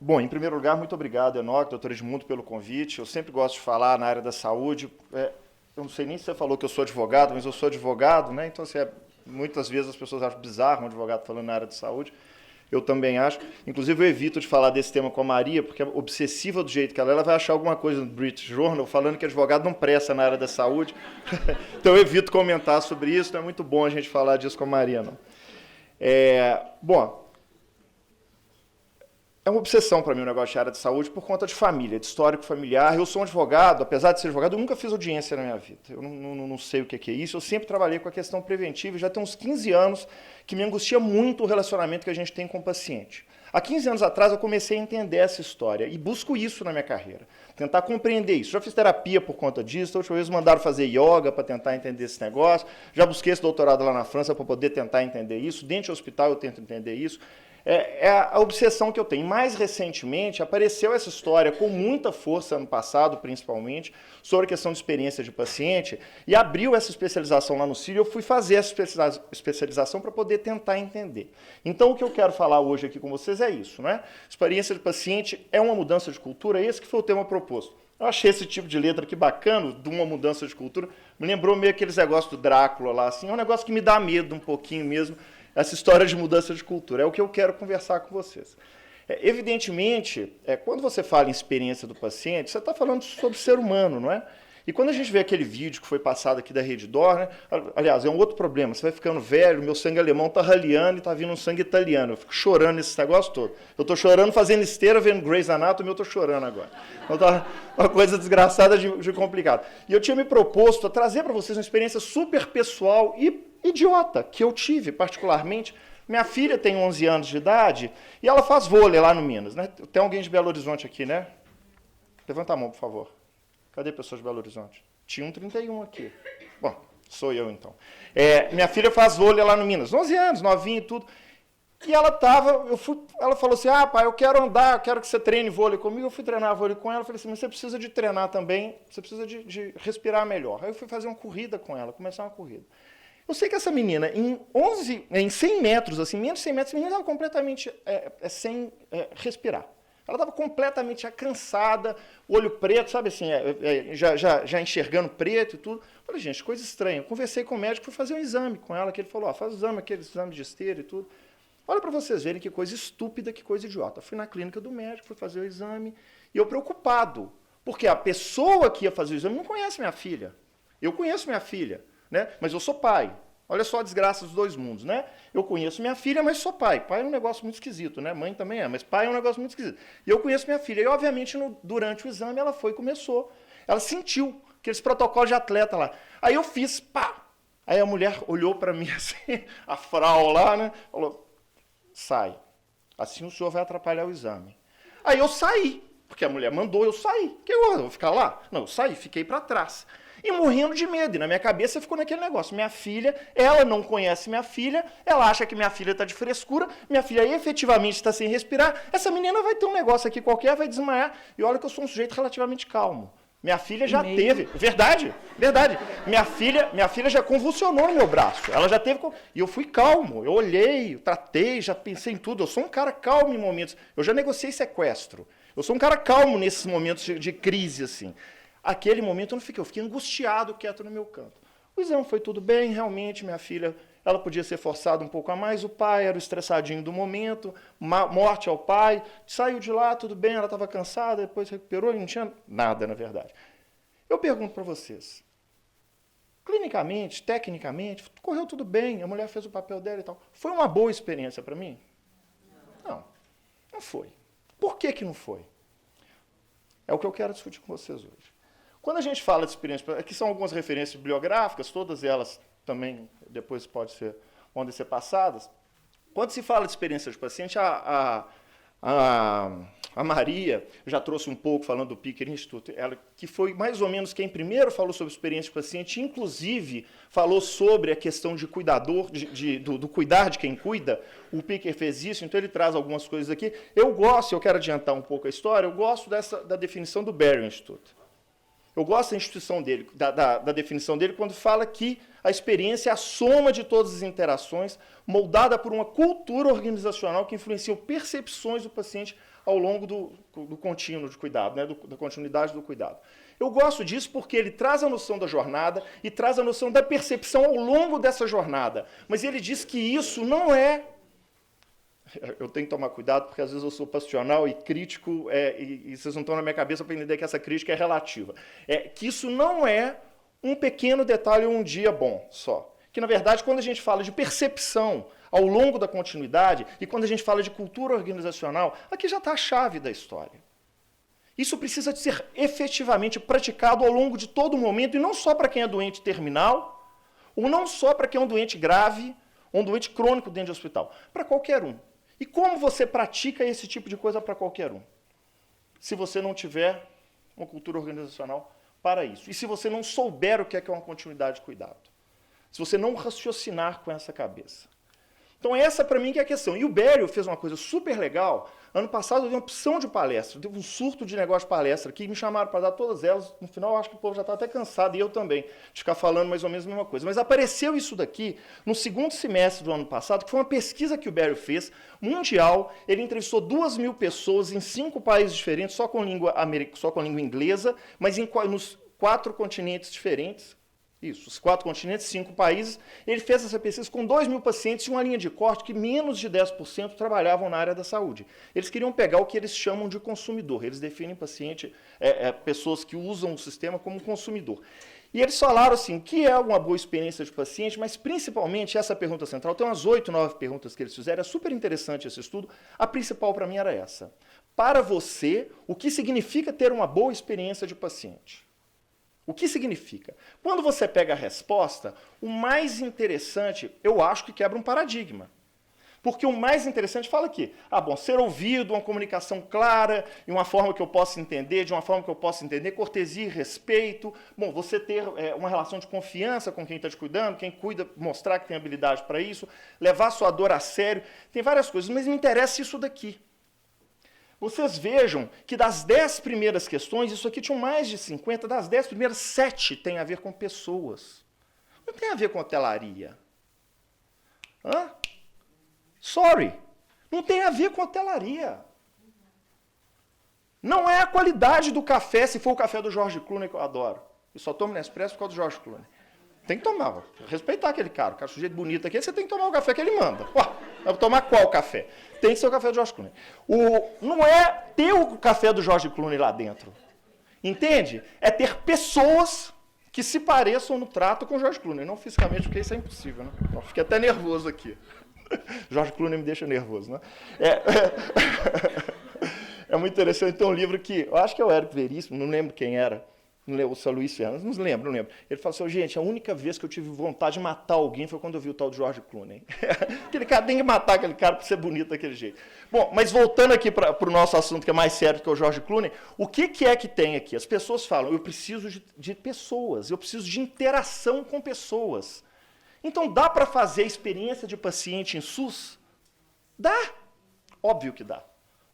Bom, em primeiro lugar, muito obrigado, Enoque, doutor Edmundo, pelo convite. Eu sempre gosto de falar na área da saúde. Eu não sei nem se você falou que eu sou advogado, mas eu sou advogado, né? Então, assim, muitas vezes as pessoas acham bizarro um advogado falando na área de saúde. Eu também acho. Inclusive, eu evito de falar desse tema com a Maria, porque é obsessiva do jeito que ela vai achar alguma coisa no British Journal falando que advogado não presta na área da saúde. Então, eu evito comentar sobre isso. Não é muito bom a gente falar disso com a Maria, não. Bom, é uma obsessão para mim o negócio de área de saúde por conta de família, de histórico familiar. Eu sou um advogado, apesar de ser advogado, eu nunca fiz audiência na minha vida. Eu não sei o que é isso. Eu sempre trabalhei com a questão preventiva e já tem uns 15 anos que me angustia muito o relacionamento que a gente tem com o paciente. Há 15 anos atrás eu comecei a entender essa história e busco isso na minha carreira, tentar compreender isso. Já fiz terapia por conta disso, outra vez mandaram fazer yoga para tentar entender esse negócio, já busquei esse doutorado lá na França para poder tentar entender isso, dentro do hospital eu tento entender isso. É a obsessão que eu tenho. Mais recentemente, apareceu essa história com muita força, ano passado, principalmente, sobre a questão de experiência de paciente, e abriu essa especialização lá no CIR, e eu fui fazer essa especialização para poder tentar entender. Então, o que eu quero falar hoje aqui com vocês é isso, né? Experiência de paciente é uma mudança de cultura, esse que foi o tema proposto. Eu achei esse tipo de letra aqui bacana, de uma mudança de cultura, me lembrou meio aqueles negócios do Drácula lá, assim, é um negócio que me dá medo um pouquinho mesmo, essa história de mudança de cultura. É o que eu quero conversar com vocês. Evidentemente, quando você fala em experiência do paciente, você está falando sobre ser humano, não é? E quando a gente vê aquele vídeo que foi passado aqui da Reddor, né? Aliás, é um outro problema, você vai ficando velho, meu sangue alemão está raliando e está vindo um sangue italiano. Eu fico chorando nesse negócio todo. Eu estou chorando fazendo esteira, vendo Grey's Anatomy, eu estou chorando agora. Então tá uma coisa desgraçada de complicado. E eu tinha me proposto a trazer para vocês uma experiência super pessoal e idiota, que eu tive particularmente. Minha filha tem 11 anos de idade e ela faz vôlei lá no Minas, né? Tem alguém de Belo Horizonte aqui, né? Levanta a mão, por favor. Cadê pessoas de Belo Horizonte? Tinha um 31 aqui. Bom, sou eu então. Minha filha faz vôlei lá no Minas, 11 anos, novinha e tudo. E ela ela falou assim, pai, eu quero andar, eu quero que você treine vôlei comigo. Eu fui treinar vôlei com ela, eu falei assim, mas você precisa de treinar também, você precisa de respirar melhor. Aí eu fui fazer uma corrida com ela, começar uma corrida. Eu sei que essa menina, em 100 metros, assim, menos de 100 metros, a menina estava completamente sem respirar. Ela estava completamente cansada, olho preto, sabe assim, já enxergando preto e tudo. Eu falei, gente, coisa estranha. Eu conversei com o médico, fui fazer um exame com ela, que ele falou, faz o exame, aquele exame de esteira e tudo. Olha para vocês verem que coisa estúpida, que coisa idiota. Fui na clínica do médico, fui fazer o exame, e eu preocupado, porque a pessoa que ia fazer o exame não conhece minha filha. Eu conheço minha filha, né? Mas eu sou pai. Olha só a desgraça dos dois mundos, né? Eu conheço minha filha, mas sou pai. Pai é um negócio muito esquisito, né? Mãe também é, mas pai é um negócio muito esquisito. E eu conheço minha filha. E, obviamente, durante o exame, ela foi e começou. Ela sentiu aqueles protocolos de atleta lá. Aí eu fiz, pá! Aí a mulher olhou para mim assim, a frau lá, né? Falou, sai. Assim o senhor vai atrapalhar o exame. Aí eu saí, porque a mulher mandou eu sair. Que eu vou ficar lá? Não, eu saí, fiquei para trás. E morrendo de medo. E na minha cabeça ficou naquele negócio. Minha filha, ela não conhece minha filha, ela acha que minha filha está de frescura, minha filha efetivamente está sem respirar, essa menina vai ter um negócio aqui qualquer, vai desmaiar. E olha que eu sou um sujeito relativamente calmo. Minha filha já teve. Verdade, verdade. Minha filha já convulsionou no meu braço. Ela já teve. E eu fui calmo. Eu olhei, eu tratei, já pensei em tudo. Eu sou um cara calmo em momentos. Eu já negociei sequestro. Eu sou um cara calmo nesses momentos de crise, assim. Aquele momento eu fiquei angustiado, quieto no meu canto. O exame foi tudo bem, realmente, minha filha, ela podia ser forçada um pouco a mais, o pai era o estressadinho do momento, morte ao pai, saiu de lá, tudo bem, ela estava cansada, depois recuperou, não tinha nada, na verdade. Eu pergunto para vocês, clinicamente, tecnicamente, correu tudo bem, a mulher fez o papel dela e tal. Foi uma boa experiência para mim? Não foi. Por que não foi? É o que eu quero discutir com vocês hoje. Quando a gente fala de experiência, aqui são algumas referências bibliográficas, todas elas também depois podem ser passadas. Quando se fala de experiência de paciente, a Maria já trouxe um pouco falando do Picker Institute, ela que foi mais ou menos quem primeiro falou sobre experiência de paciente, inclusive falou sobre a questão de cuidador, do cuidar de quem cuida. O Picker fez isso, então ele traz algumas coisas aqui. Eu quero adiantar um pouco a história, eu gosto da definição do Barry Institute. Eu gosto da instituição dele, da definição dele, quando fala que a experiência é a soma de todas as interações, moldada por uma cultura organizacional que influencia percepções do paciente ao longo do contínuo de cuidado, né, da continuidade do cuidado. Eu gosto disso porque ele traz a noção da jornada e traz a noção da percepção ao longo dessa jornada. Mas ele diz que isso não é... Eu tenho que tomar cuidado, porque às vezes eu sou passional e crítico, e vocês não estão na minha cabeça para entender que essa crítica é relativa. Que isso não é um pequeno detalhe ou um dia bom só. Que, na verdade, quando a gente fala de percepção ao longo da continuidade, e quando a gente fala de cultura organizacional, aqui já está a chave da história. Isso precisa de ser efetivamente praticado ao longo de todo o momento, e não só para quem é doente terminal, ou não só para quem é um doente grave, ou um doente crônico dentro de hospital, para qualquer um. E como você pratica esse tipo de coisa para qualquer um? Se você não tiver uma cultura organizacional para isso. E se você não souber o que é uma continuidade de cuidado. Se você não raciocinar com essa cabeça. Então essa para mim que é a questão. E o Bério fez uma coisa super legal. Ano passado eu dei uma opção de palestra, deu um surto de negócio de palestra aqui, me chamaram para dar todas elas. No final eu acho que o povo já está até cansado, e eu também, de ficar falando mais ou menos a mesma coisa. Mas apareceu isso daqui no segundo semestre do ano passado, que foi uma pesquisa que o Bério fez, mundial. Ele entrevistou 2.000 pessoas em 5 países diferentes, só com língua inglesa, mas nos 4 continentes diferentes. Isso, os 4 continentes, 5 países. Ele fez essa pesquisa com 2.000 pacientes e uma linha de corte que menos de 10% trabalhavam na área da saúde. Eles queriam pegar o que eles chamam de consumidor. Eles definem paciente, pessoas que usam o sistema como consumidor. E eles falaram assim, que é uma boa experiência de paciente, mas principalmente essa pergunta central, tem umas 8, 9 perguntas que eles fizeram, é super interessante esse estudo. A principal para mim era essa. Para você, o que significa ter uma boa experiência de paciente? O que significa? Quando você pega a resposta, o mais interessante, eu acho que quebra um paradigma. Porque o mais interessante fala aqui, ser ouvido, uma comunicação clara, de uma forma que eu possa entender, cortesia e respeito. Você ter uma relação de confiança com quem está te cuidando, quem cuida, mostrar que tem habilidade para isso, levar sua dor a sério. Tem várias coisas, mas me interessa isso daqui. Vocês vejam que das 10 primeiras questões, isso aqui tinham mais de 50, das 10 primeiras, 7 tem a ver com pessoas. Não tem a ver com hotelaria. Sorry. Não tem a ver com hotelaria. Não é a qualidade do café, se for o café do George Clooney, que eu adoro. Eu só tomo Nespresso por causa do George Clooney. Tem que tomar, respeitar aquele cara. O cara sujeito bonito aqui, você tem que tomar o café que ele manda. Vai tomar qual café? Tem que ser o café do George Clooney. Não é ter o café do George Clooney lá dentro. Entende? É ter pessoas que se pareçam no trato com o George Clooney. Não fisicamente, porque isso é impossível. Né? Eu fiquei até nervoso aqui. George Clooney me deixa nervoso. Né? É muito interessante. Tem um livro que, eu acho que é o Érico Veríssimo, não lembro quem era. Não lembro, o São Luís Fernandes, não lembro. Ele falou assim, gente, a única vez que eu tive vontade de matar alguém foi quando eu vi o tal de George Clooney. Aquele cara, tem que matar aquele cara para ser bonito daquele jeito. Bom, mas voltando aqui para o nosso assunto, que é mais sério que o George Clooney, o que é que tem aqui? As pessoas falam, eu preciso de pessoas, eu preciso de interação com pessoas. Então, dá para fazer experiência de paciente em SUS? Dá. Óbvio que dá.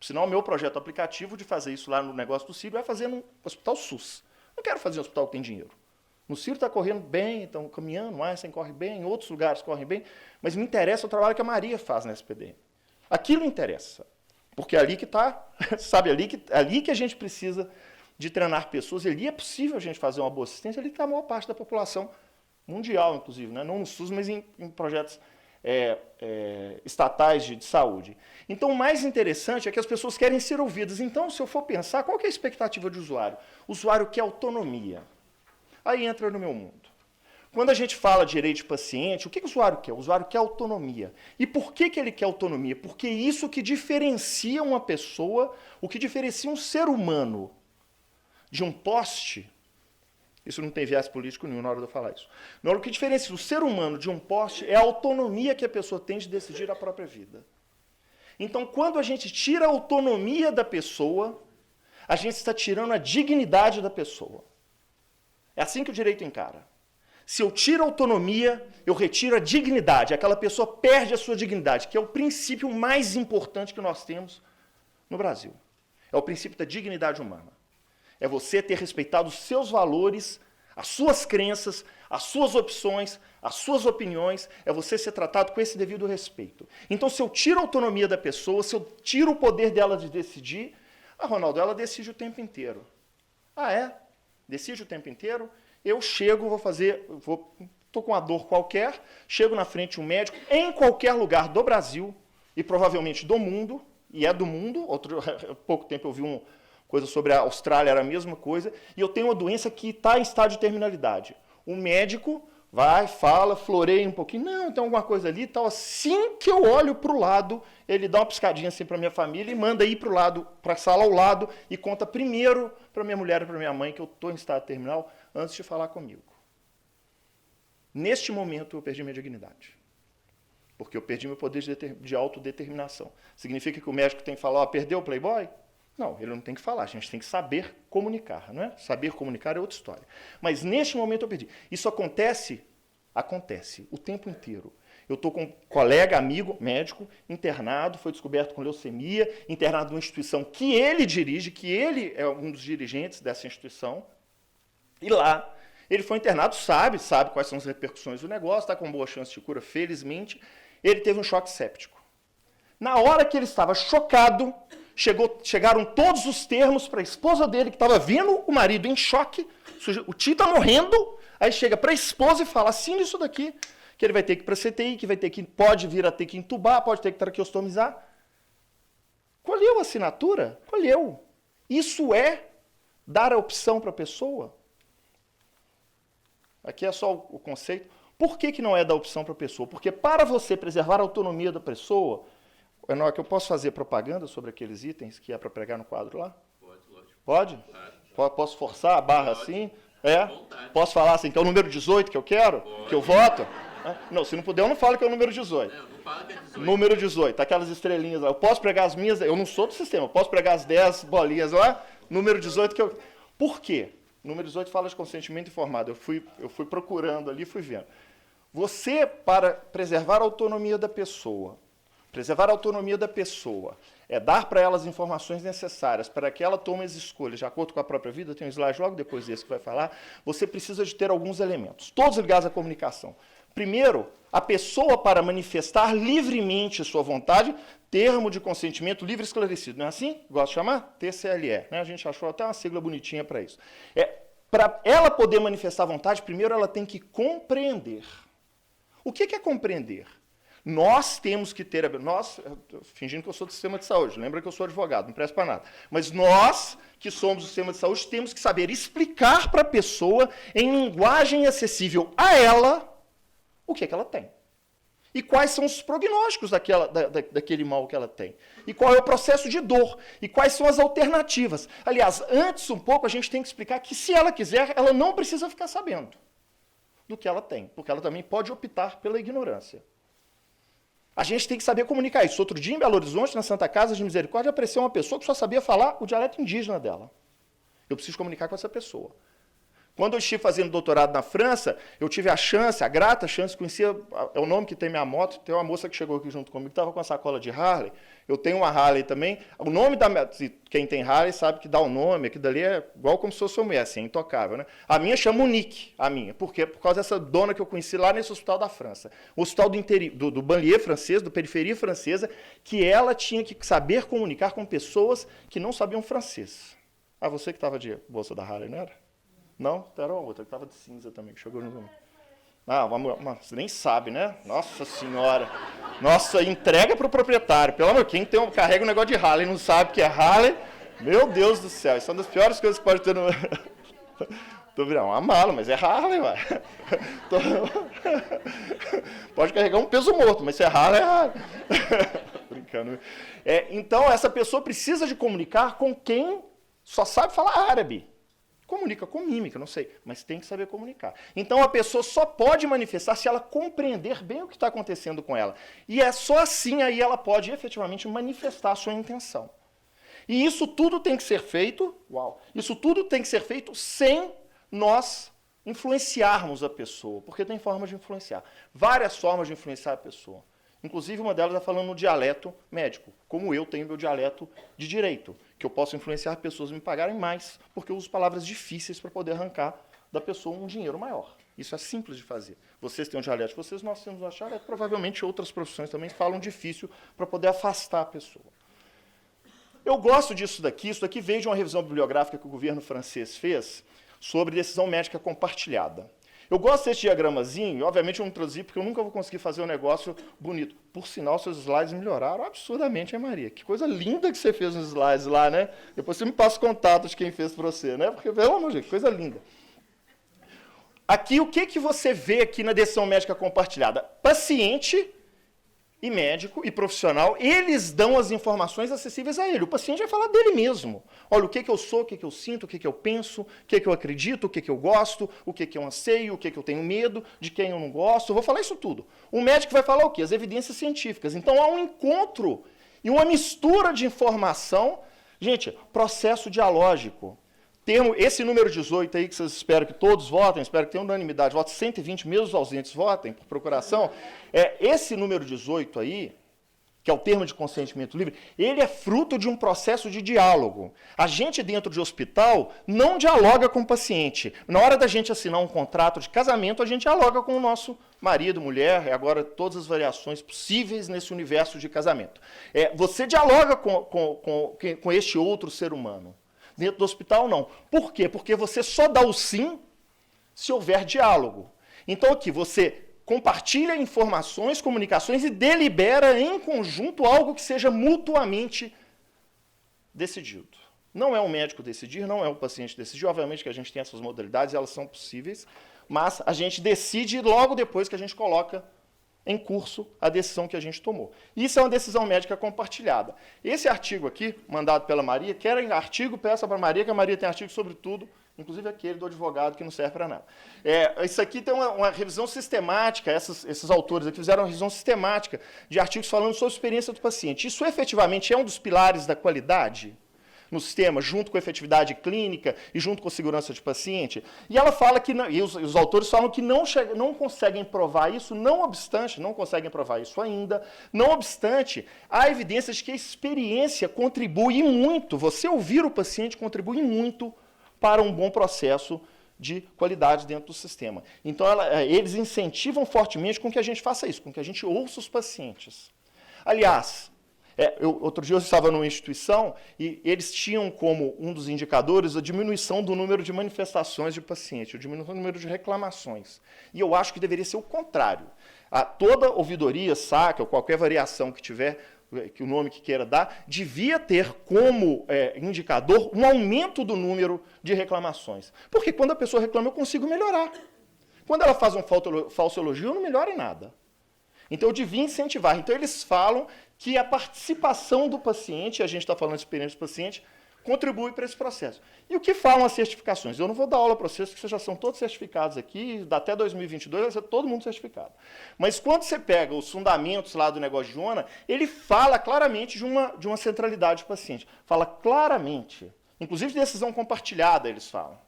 Senão, o meu projeto aplicativo de fazer isso lá no negócio do Círio é fazer no hospital SUS. Não quero fazer um hospital que tem dinheiro. No Círio está correndo bem, estão caminhando, o Einstein corre bem, em outros lugares correm bem, mas me interessa o trabalho que a Maria faz na SPDM. Aquilo interessa, porque é ali que está, sabe, ali que a gente precisa de treinar pessoas, ali é possível a gente fazer uma boa assistência, ali está a maior parte da população mundial, inclusive, né? Não no SUS, mas em projetos estatais de saúde. Então, o mais interessante é que as pessoas querem ser ouvidas. Então, se eu for pensar, qual que é a expectativa de usuário? O usuário quer autonomia. Aí entra no meu mundo. Quando a gente fala de direito de paciente, o que o usuário quer? O usuário quer autonomia. E por que ele quer autonomia? Porque é isso que diferencia uma pessoa, o que diferencia um ser humano de um poste. Isso não tem viés político nenhum na hora de eu falar isso. Na hora, o que diferencia o ser humano de um poste é a autonomia que a pessoa tem de decidir a própria vida. Então, quando a gente tira a autonomia da pessoa, a gente está tirando a dignidade da pessoa. É assim que o direito encara. Se eu tiro a autonomia, eu retiro a dignidade. Aquela pessoa perde a sua dignidade, que é o princípio mais importante que nós temos no Brasil. É o princípio da dignidade humana. É você ter respeitado os seus valores, as suas crenças, as suas opções, as suas opiniões, é você ser tratado com esse devido respeito. Então, se eu tiro a autonomia da pessoa, se eu tiro o poder dela de decidir, Ronaldo, ela decide o tempo inteiro. Ah, é? Decide o tempo inteiro? Eu chego, estou com uma dor qualquer, chego na frente de um médico, em qualquer lugar do Brasil, e provavelmente do mundo, e é do mundo, há pouco tempo eu vi uma coisa sobre a Austrália, era a mesma coisa, e eu tenho uma doença que está em estágio de terminalidade. O médico vai, fala, floreia um pouquinho, não, tem alguma coisa ali e tal. Assim que eu olho para o lado, ele dá uma piscadinha assim para minha família e manda ir para o lado, para a sala ao lado, e conta primeiro para minha mulher e para minha mãe que eu estou em estado terminal, antes de falar comigo. Neste momento eu perdi minha dignidade. Porque eu perdi meu poder de autodeterminação. Significa que o médico tem que falar, perdeu o Playboy? Não, ele não tem que falar, a gente tem que saber comunicar, não é? Saber comunicar é outra história. Mas neste momento eu perdi. Isso acontece o tempo inteiro. Eu estou com um colega, amigo, médico, internado, foi descoberto com leucemia, internado numa instituição que ele dirige, que ele é um dos dirigentes dessa instituição, e lá ele foi internado, sabe quais são as repercussões do negócio, está com boa chance de cura, felizmente. Ele teve um choque séptico. Na hora que ele estava chocado, chegaram todos os termos para a esposa dele, que estava vendo o marido em choque, o tio está morrendo, aí chega para a esposa e fala, assina isso daqui, que ele vai ter que ir para a CTI, que pode vir a ter que entubar, pode ter que traqueostomizar. Colheu a assinatura? Colheu. Isso é dar a opção para a pessoa? Aqui é só o conceito. Por que não é dar opção para a pessoa? Porque para você preservar a autonomia da pessoa, Enoque, eu posso fazer propaganda sobre aqueles itens que é para pregar no quadro lá? Pode, lógico. Pode? Pode. Posso forçar a barra Pode. assim? É? Vontade. Posso falar assim, que é o número 18 que eu quero? Pode. Que eu voto? Não, se não puder, eu não falo que é o número 18. Não fala que é 18. Número 18, aquelas estrelinhas lá. Eu posso pregar as minhas, eu não sou do sistema, eu posso pregar as 10 bolinhas lá, número 18 que eu... Por quê? Número 18 fala de consentimento informado. Eu fui procurando ali, fui vendo. Você, para preservar a autonomia da pessoa, é dar para ela as informações necessárias para que ela tome as escolhas de acordo com a própria vida, tem um slide logo depois desse que vai falar, você precisa de ter alguns elementos, todos ligados à comunicação. Primeiro, a pessoa para manifestar livremente sua vontade, termo de consentimento livre e esclarecido, não é assim? Gosta de chamar? TCLE, né? A gente achou até uma sigla bonitinha para isso. Para ela poder manifestar vontade, primeiro ela tem que compreender. O que é compreender? Nós temos que ter... fingindo que eu sou do sistema de saúde, lembra que eu sou advogado, não presto para nada. Mas nós, que somos do sistema de saúde, temos que saber explicar para a pessoa, em linguagem acessível a ela, o que ela tem. E quais são os prognósticos daquele mal que ela tem. E qual é o processo de dor. E quais são as alternativas. Aliás, antes um pouco, a gente tem que explicar que, se ela quiser, ela não precisa ficar sabendo do que ela tem. Porque ela também pode optar pela ignorância. A gente tem que saber comunicar isso. Outro dia, em Belo Horizonte, na Santa Casa de Misericórdia, apareceu uma pessoa que só sabia falar o dialeto indígena dela. Eu preciso comunicar com essa pessoa. Quando eu estive fazendo doutorado na França, eu tive a grata chance de conhecer, é o nome que tem minha moto, tem uma moça que chegou aqui junto comigo, que estava com a sacola de Harley, eu tenho uma Harley também, o nome quem tem Harley sabe que dá o nome, aquilo dali é igual como se fosse uma mulher, assim, é intocável, né? A minha chama Monique, por quê? Por causa dessa dona que eu conheci lá nesse hospital da França, o hospital do banlieue francês, do periferia francesa, que ela tinha que saber comunicar com pessoas que não sabiam francês. Você que estava de bolsa da Harley, não era? Não, era uma outra, que estava de cinza também, que chegou no... você nem sabe, né? Nossa Senhora. Nossa, entrega para o proprietário. Pelo amor, quem carrega um negócio de Harley e não sabe que é Harley, meu Deus do céu, isso é uma das piores coisas que pode ter no... Tô virando uma mala, mas é Harley, ué. Pode carregar um peso morto, mas se é Harley, é Harley. Brincando. Então, essa pessoa precisa de comunicar com quem só sabe falar árabe. Comunica com mímica, não sei, mas tem que saber comunicar. Então, a pessoa só pode manifestar se ela compreender bem o que está acontecendo com ela. E é só assim aí ela pode efetivamente manifestar a sua intenção. E isso tudo tem que ser feito, isso tudo tem que ser feito sem nós influenciarmos a pessoa, porque tem formas de influenciar, várias formas de influenciar a pessoa. Inclusive, uma delas é falando no dialeto médico, como eu tenho meu dialeto de direito, que eu posso influenciar pessoas a me pagarem mais, porque eu uso palavras difíceis para poder arrancar da pessoa um dinheiro maior. Isso é simples de fazer. Vocês têm um dialeto de vocês, nós temos um dialeto, provavelmente outras profissões também falam difícil para poder afastar a pessoa. Eu gosto disso daqui, isso daqui veio de uma revisão bibliográfica que o governo francês fez sobre decisão médica compartilhada. Eu gosto desse diagramazinho, obviamente eu não traduzi porque eu nunca vou conseguir fazer um negócio bonito. Por sinal, seus slides melhoraram absurdamente, hein, Maria? Que coisa linda que você fez nos slides lá, né? Depois você me passa o contato de quem fez para você, né? Porque, pelo amor de Deus, coisa linda. Aqui, o que você vê aqui na decisão médica compartilhada? Paciente e médico e profissional, eles dão as informações acessíveis a ele. O paciente vai falar dele mesmo. Olha, o que eu sou, o que eu sinto, o que eu penso, o que eu acredito, o que eu gosto, o que eu anseio, o que eu tenho medo, de quem eu não gosto. Eu vou falar isso tudo. O médico vai falar o quê? As evidências científicas. Então, há um encontro e uma mistura de informação. Gente, processo dialógico. Esse número 18 aí, que vocês esperam que todos votem, espero que tenha unanimidade, votem 120, mesmo os ausentes votem por procuração, esse número 18 aí, que é o termo de consentimento livre, ele é fruto de um processo de diálogo. A gente dentro de hospital não dialoga com o paciente. Na hora da gente assinar um contrato de casamento, a gente dialoga com o nosso marido, mulher, e agora todas as variações possíveis nesse universo de casamento. Você dialoga com este outro ser humano. Dentro do hospital, não. Por quê? Porque você só dá o sim se houver diálogo. Então, aqui, você compartilha informações, comunicações e delibera em conjunto algo que seja mutuamente decidido. Não é o médico decidir, não é o paciente decidir. Obviamente que a gente tem essas modalidades, elas são possíveis, mas a gente decide logo depois que a gente coloca em curso a decisão que a gente tomou. Isso é uma decisão médica compartilhada. Esse artigo aqui, mandado pela Maria, querem artigo, peça para a Maria, que a Maria tem artigo sobre tudo, inclusive aquele do advogado que não serve para nada. Isso aqui tem uma revisão sistemática, esses autores aqui fizeram uma revisão sistemática de artigos falando sobre a experiência do paciente. Isso efetivamente é um dos pilares da qualidade no sistema, junto com a efetividade clínica e junto com a segurança de paciente. E ela fala que, e os autores falam que não conseguem provar isso, não obstante, não conseguem provar isso ainda, não obstante, há evidências de que a experiência contribui muito, você ouvir o paciente contribui muito para um bom processo de qualidade dentro do sistema. Então, eles incentivam fortemente com que a gente faça isso, com que a gente ouça os pacientes. Aliás, outro dia eu estava numa instituição e eles tinham como um dos indicadores a diminuição do número de manifestações de paciente, a diminuição do número de reclamações. E eu acho que deveria ser o contrário. Toda ouvidoria, saca, ou qualquer variação que tiver, que o nome que queira dar, devia ter como indicador um aumento do número de reclamações. Porque quando a pessoa reclama, eu consigo melhorar. Quando ela faz um falso elogio, eu não melhoro em nada. Então, eu devia incentivar. Então, eles falam que a participação do paciente, a gente está falando de experiência do paciente, contribui para esse processo. E o que falam as certificações? Eu não vou dar aula para vocês, porque vocês já são todos certificados aqui, até 2022 vai ser todo mundo certificado. Mas quando você pega os fundamentos lá do negócio de Joana, ele fala claramente de uma centralidade do paciente. Fala claramente. Inclusive, decisão compartilhada, eles falam.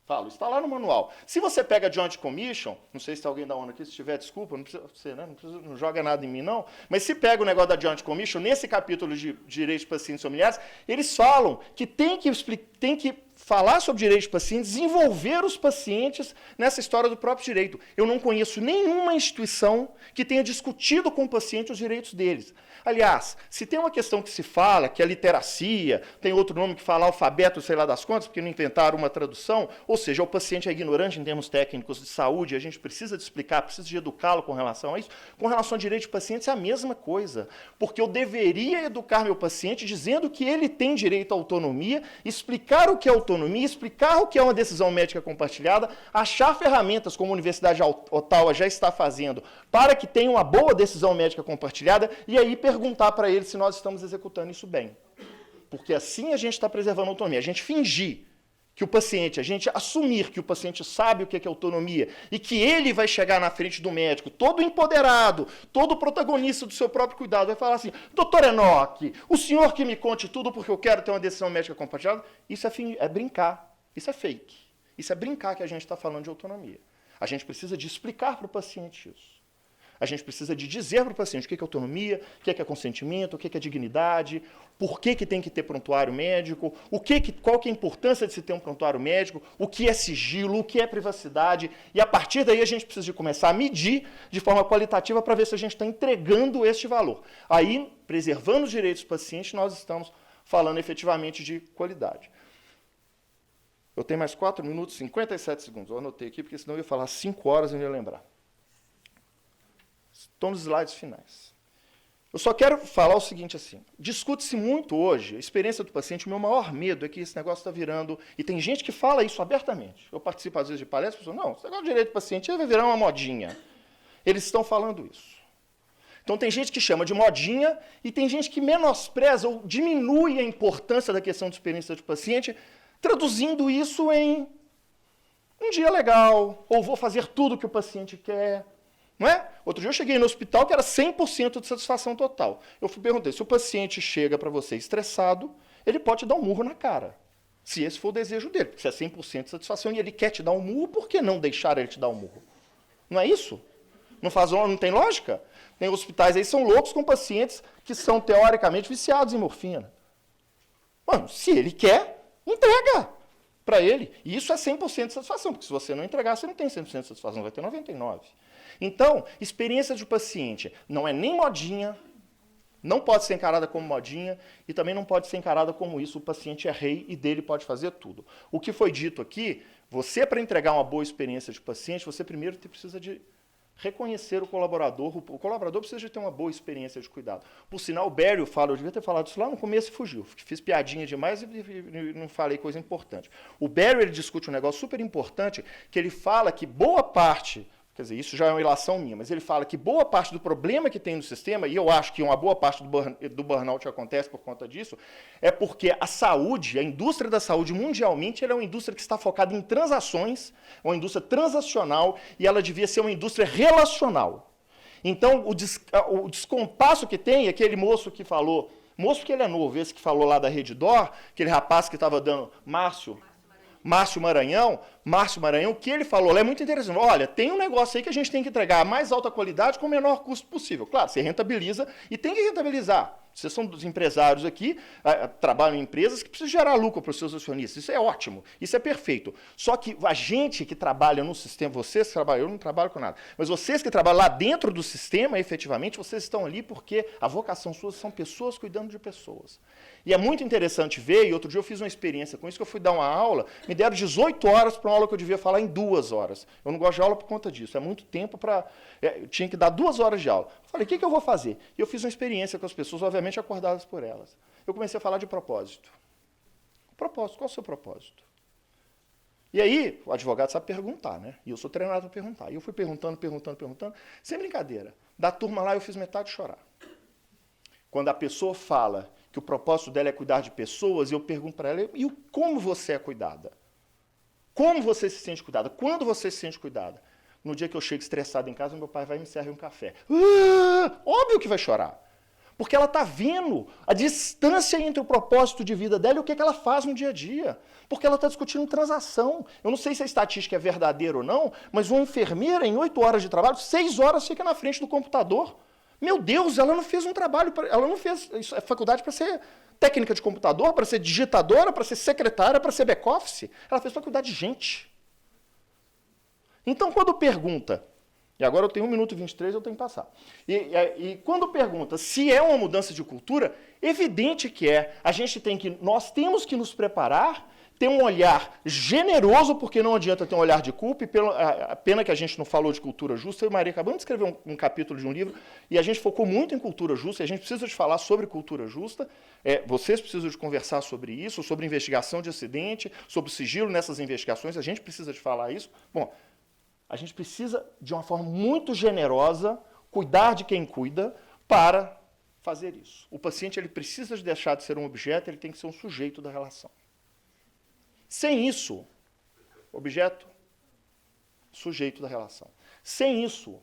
Falo, está lá no manual. Se você pega Joint Commission, não sei se tem alguém da ONU aqui, se tiver, desculpa, não precisa ser, né? Não joga nada em mim, não. Mas se pega o negócio da Joint Commission, nesse capítulo de direitos de pacientes e familiares, eles falam que tem que falar sobre direitos de pacientes, desenvolver os pacientes nessa história do próprio direito. Eu não conheço nenhuma instituição que tenha discutido com o paciente os direitos deles. Aliás, se tem uma questão que se fala, que é literacia, tem outro nome que fala alfabeto, sei lá das contas, porque não inventaram uma tradução, ou seja, o paciente é ignorante em termos técnicos de saúde, a gente precisa de explicar, precisa de educá-lo com relação a isso. Com relação a direitos de pacientes é a mesma coisa, porque eu deveria educar meu paciente dizendo que ele tem direito à autonomia, explicar o que é autonomia, explicar o que é uma decisão médica compartilhada, achar ferramentas, como a Universidade de Ottawa já está fazendo, para que tenha uma boa decisão médica compartilhada, e aí perguntar para ele se nós estamos executando isso bem. Porque assim a gente está preservando a autonomia. A gente fingir que o paciente, a gente assumir que o paciente sabe o que é autonomia e que ele vai chegar na frente do médico, todo empoderado, todo protagonista do seu próprio cuidado, vai falar assim, doutor Enoque, o senhor que me conte tudo porque eu quero ter uma decisão médica compartilhada, isso é brincar, isso é fake. Isso é brincar que a gente está falando de autonomia. A gente precisa de explicar para o paciente isso. A gente precisa de dizer para o paciente o que é autonomia, o que é consentimento, o que é dignidade, por que tem que ter prontuário médico, qual que é a importância de se ter um prontuário médico, o que é sigilo, o que é privacidade. E, a partir daí, a gente precisa de começar a medir de forma qualitativa para ver se a gente está entregando este valor. Aí, preservando os direitos do paciente, nós estamos falando efetivamente de qualidade. Eu tenho mais 4 minutos e 57 segundos. Eu anotei aqui, porque senão eu ia falar 5 horas e não ia lembrar. Estou nos slides finais. Eu só quero falar o seguinte assim, discute-se muito hoje, a experiência do paciente, o meu maior medo é que esse negócio está virando, e tem gente que fala isso abertamente. Eu participo às vezes de palestras, e falo, não, esse negócio de direito do paciente vai virar uma modinha. Eles estão falando isso. Então tem gente que chama de modinha e tem gente que menospreza ou diminui a importância da questão de experiência do paciente, traduzindo isso em um dia legal, ou vou fazer tudo o que o paciente quer. Não é? Outro dia eu cheguei no hospital que era 100% de satisfação total. Eu perguntei, se o paciente chega para você estressado, ele pode te dar um murro na cara. Se esse for o desejo dele. Se é 100% de satisfação e ele quer te dar um murro, por que não deixar ele te dar um murro? Não é isso? Não tem lógica? Tem hospitais aí que são loucos com pacientes que são teoricamente viciados em morfina. Mano, se ele quer, entrega para ele. E isso é 100% de satisfação, porque se você não entregar, você não tem 100% de satisfação, vai ter 99%. Então, experiência de paciente não é nem modinha, não pode ser encarada como modinha e também não pode ser encarada como isso. O paciente é rei e dele pode fazer tudo. O que foi dito aqui, você para entregar uma boa experiência de paciente, você primeiro precisa de reconhecer o colaborador. O colaborador precisa de ter uma boa experiência de cuidado. Por sinal, o Bério fala, eu devia ter falado isso lá no começo e fugiu. Fiz piadinha demais e não falei coisa importante. O Bério ele discute um negócio super importante, que ele fala que boa parte... Quer dizer, isso já é uma ilação minha, mas ele fala que boa parte do problema que tem no sistema, e eu acho que uma boa parte do burnout acontece por conta disso, é porque a saúde, a indústria da saúde mundialmente, ela é uma indústria que está focada em transações, uma indústria transacional, e ela devia ser uma indústria relacional. Então, o descompasso que tem, aquele moço que falou, moço que ele é novo, esse que falou lá da Redditor, aquele rapaz que estava dando, Márcio Maranhão, o que ele falou lá é muito interessante. Olha, tem um negócio aí que a gente tem que entregar a mais alta qualidade com o menor custo possível. Claro, você rentabiliza e tem que rentabilizar. Vocês são dos empresários aqui, trabalham em empresas que precisam gerar lucro para os seus acionistas. Isso é ótimo, isso é perfeito. Só que a gente que trabalha no sistema, vocês que trabalham, eu não trabalho com nada, mas vocês que trabalham lá dentro do sistema, efetivamente, vocês estão ali porque a vocação sua são pessoas cuidando de pessoas. E é muito interessante ver, e outro dia eu fiz uma experiência com isso, que eu fui dar uma aula, me deram 18 horas para uma aula que eu devia falar em 2 horas. Eu não gosto de aula por conta disso, é muito tempo para... eu tinha que dar 2 horas de aula. Eu falei, o que eu vou fazer? E eu fiz uma experiência com as pessoas, obviamente acordadas por elas. Eu comecei a falar de propósito. Propósito, qual é o seu propósito? E aí, o advogado sabe perguntar, né? E eu sou treinado para perguntar. E eu fui perguntando, sem brincadeira. Da turma lá, eu fiz metade chorar. Quando a pessoa fala que o propósito dela é cuidar de pessoas, eu pergunto para ela, e como você é cuidada? Como você se sente cuidada? Quando você se sente cuidada? No dia que eu chego estressado em casa, meu pai vai e me serve um café. Óbvio que vai chorar. Porque ela está vendo a distância entre o propósito de vida dela e o que ela faz no dia a dia. Porque ela está discutindo transação. Eu não sei se a estatística é verdadeira ou não, mas uma enfermeira, em 8 horas de trabalho, 6 horas fica na frente do computador. Meu Deus, ela não fez um trabalho, ela não fez faculdade para ser técnica de computador, para ser digitadora, para ser secretária, para ser back-office. Ela fez para cuidar de gente. Então, quando pergunta, e agora eu tenho 1 minuto e 23, eu tenho que passar. E quando pergunta se é uma mudança de cultura, evidente que é. Nós temos que nos preparar, ter um olhar generoso, porque não adianta ter um olhar de culpa, e pena que a gente não falou de cultura justa. Eu e Maria acabamos de escrever um capítulo de um livro, e a gente focou muito em cultura justa, e a gente precisa de falar sobre cultura justa. Vocês precisam de conversar sobre isso, sobre investigação de acidente, sobre sigilo nessas investigações, a gente precisa de falar isso. Bom, a gente precisa, de uma forma muito generosa, cuidar de quem cuida para fazer isso. O paciente ele precisa de deixar de ser um objeto, ele tem que ser um sujeito da relação. Sem isso, objeto, sujeito da relação. Sem isso,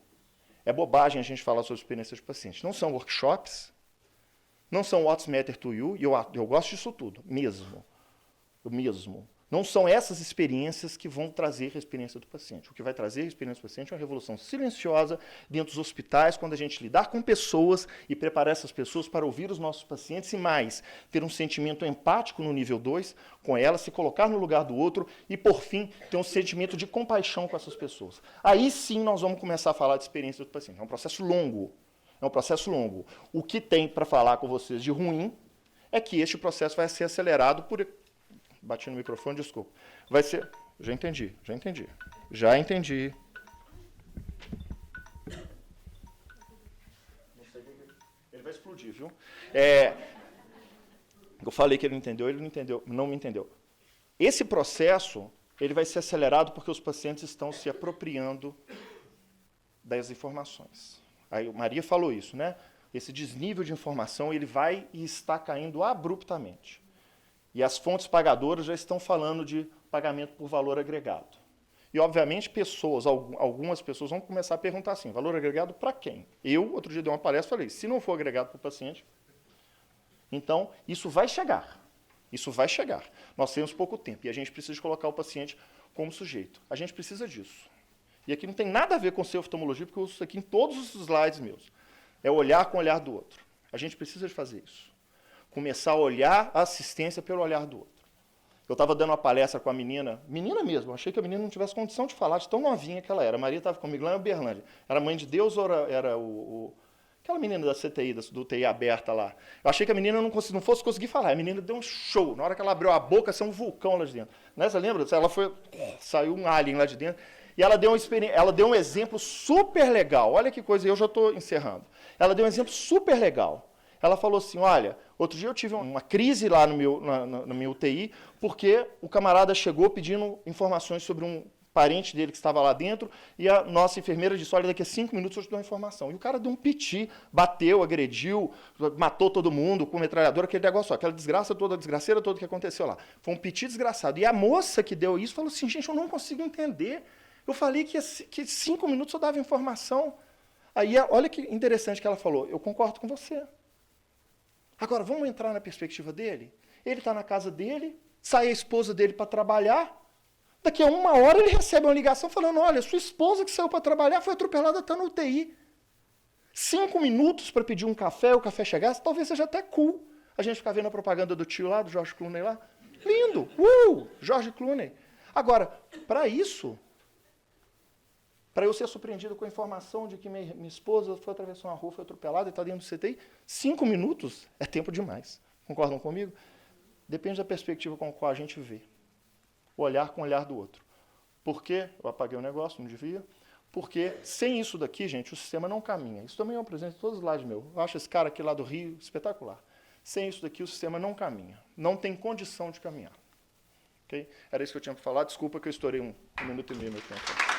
é bobagem a gente falar sobre experiência de paciente. Não são workshops, não são what's matter to you, e eu gosto disso tudo, mesmo. Não são essas experiências que vão trazer a experiência do paciente. O que vai trazer a experiência do paciente é uma revolução silenciosa dentro dos hospitais, quando a gente lidar com pessoas e preparar essas pessoas para ouvir os nossos pacientes e mais, ter um sentimento empático no nível 2 com elas, se colocar no lugar do outro e, por fim, ter um sentimento de compaixão com essas pessoas. Aí sim nós vamos começar a falar de experiência do paciente. É um processo longo. É um processo longo. O que tem para falar com vocês de ruim é que este processo vai ser acelerado por... Bati no microfone, desculpa. Vai ser... Já entendi. Ele vai explodir, viu? Eu falei que ele não entendeu, não me entendeu. Esse processo, ele vai ser acelerado porque os pacientes estão se apropriando das informações. Aí Maria falou isso, né? Esse desnível de informação, ele vai e está caindo abruptamente. E as fontes pagadoras já estão falando de pagamento por valor agregado. E, obviamente, algumas pessoas vão começar a perguntar assim, valor agregado para quem? Eu, outro dia, dei uma palestra e falei, se não for agregado para o paciente, então, isso vai chegar. Isso vai chegar. Nós temos pouco tempo e a gente precisa colocar o paciente como sujeito. A gente precisa disso. E aqui não tem nada a ver com ser oftalmologia, porque eu uso isso aqui em todos os slides meus. É olhar com o olhar do outro. A gente precisa de fazer isso. Começar a olhar a assistência pelo olhar do outro. Eu estava dando uma palestra com a menina mesmo, eu achei que a menina não tivesse condição de falar, de tão novinha que ela era. A Maria estava comigo lá em Uberlândia. Era mãe de Deus ou era aquela menina da CTI, do TI aberta lá. Eu achei que a menina não fosse conseguir falar. A menina deu um show. Na hora que ela abriu a boca, saiu um vulcão lá de dentro. Né? Você lembra? Saiu um alien lá de dentro. E ela deu um exemplo super legal. Olha que coisa, eu já estou encerrando. Ela deu um exemplo super legal. Ela falou assim, olha, outro dia eu tive uma crise lá na minha UTI, porque o camarada chegou pedindo informações sobre um parente dele que estava lá dentro, e a nossa enfermeira disse, olha, daqui a 5 minutos eu te dou a informação. E o cara deu um piti, bateu, agrediu, matou todo mundo com metralhadora, aquele negócio, aquela desgraceira toda que aconteceu lá. Foi um piti desgraçado. E a moça que deu isso falou assim, gente, eu não consigo entender. Eu falei que 5 minutos eu dava informação. Aí, olha que interessante que ela falou, eu concordo com você. Agora, vamos entrar na perspectiva dele? Ele está na casa dele, sai a esposa dele para trabalhar, daqui a 1 hora ele recebe uma ligação falando, olha, sua esposa que saiu para trabalhar foi atropelada, está no UTI. 5 minutos para pedir um café, o café chegasse, talvez seja até cool. A gente ficar vendo a propaganda do tio lá, do George Clooney lá. Lindo! George Clooney. Agora, para isso, para eu ser surpreendido com a informação de que minha esposa foi atravessar uma rua, foi atropelada e está dentro do CTI, 5 minutos é tempo demais. Concordam comigo? Depende da perspectiva com a qual a gente vê. Olhar com o olhar do outro. Por quê? Eu apaguei o negócio, não devia. Porque sem isso daqui, gente, o sistema não caminha. Isso também é um presente de todos os lados meu. Eu acho esse cara aqui lá do Rio espetacular. Sem isso daqui, o sistema não caminha. Não tem condição de caminhar. Okay? Era isso que eu tinha para falar. Desculpa que eu estourei 1 minuto e meio meu tempo.